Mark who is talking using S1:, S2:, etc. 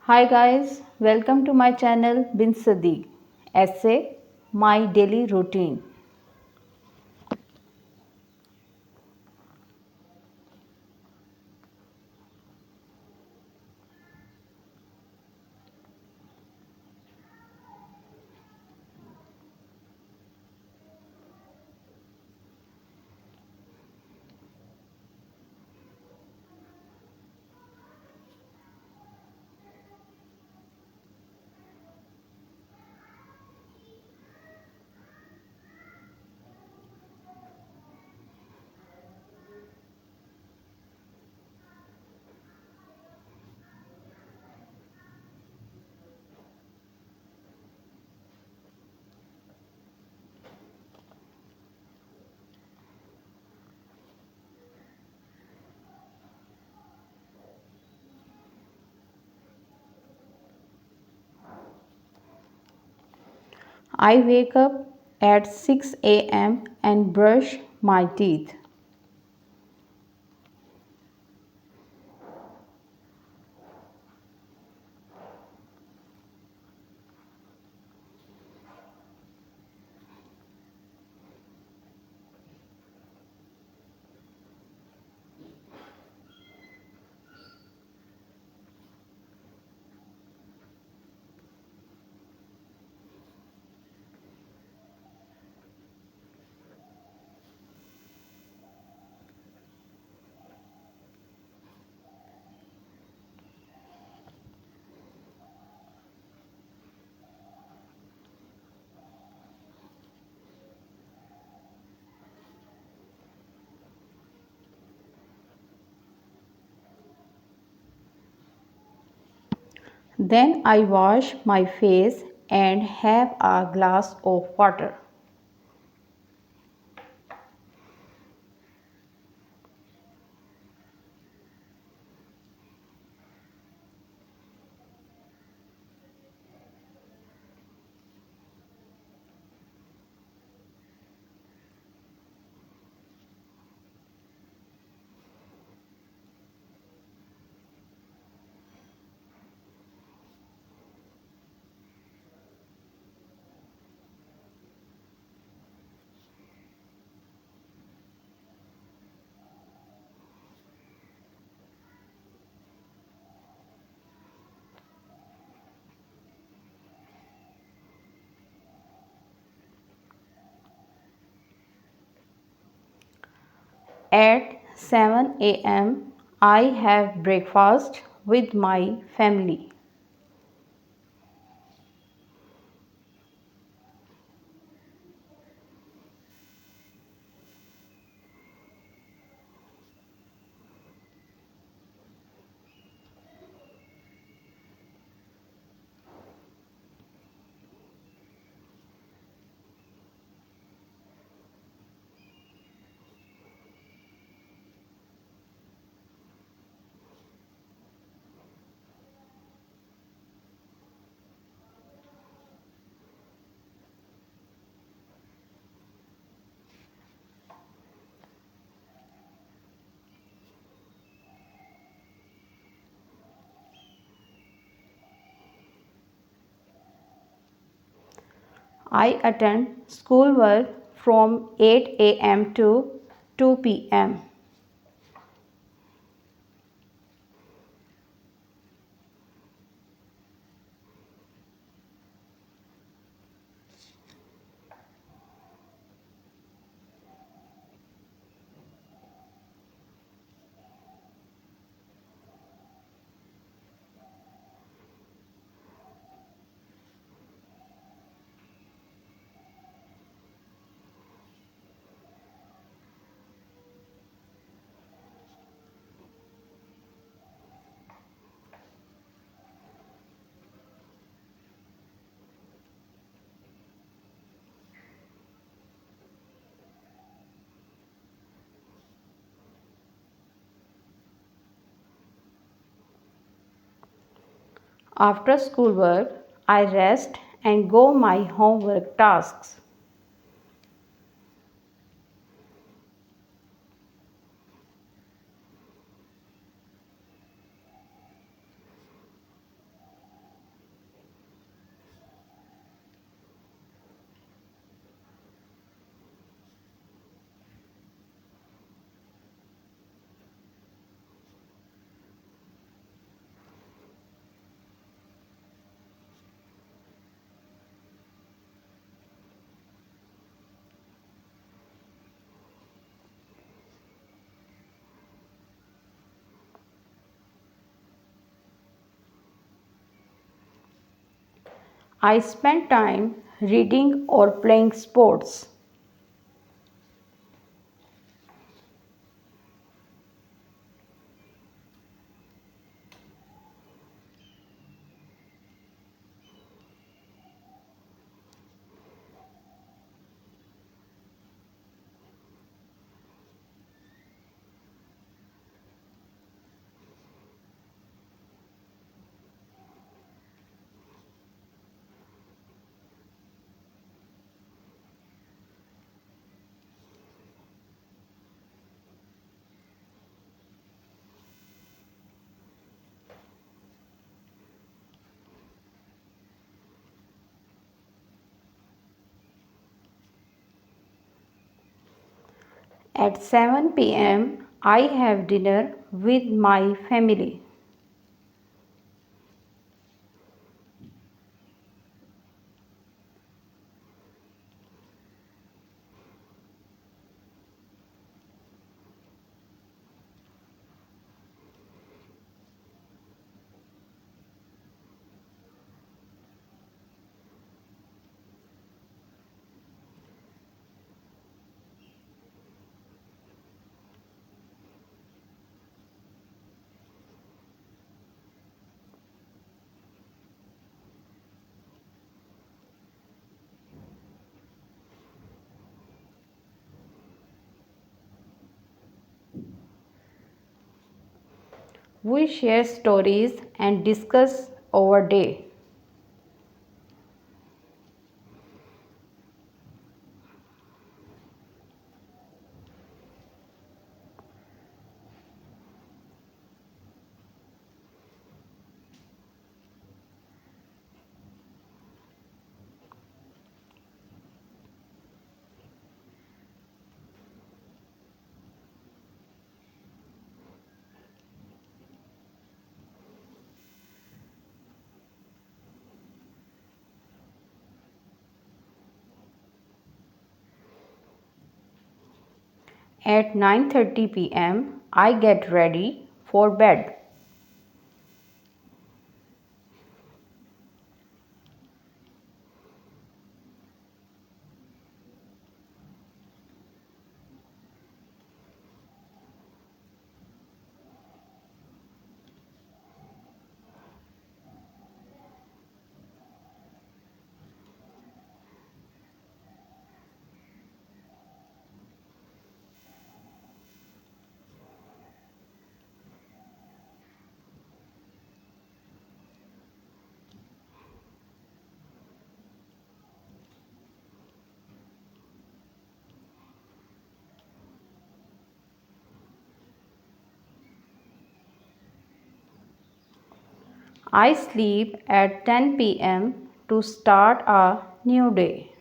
S1: Hi guys, welcome to my channel Bin Sadiq. Essay My Daily Routine. I wake up at 6 a.m. and brush my teeth. Then I wash my face and have a glass of water. At 7 a.m., I have breakfast with my family. I attend schoolwork from 8 a.m. to 2 p.m. After schoolwork, I rest and go my homework tasks. I spend time reading or playing sports. At 7 p.m., I have dinner with my family. We share stories and discuss our day. At 9:30 p.m., I get ready for bed. I sleep at 10 p.m. to start a new day.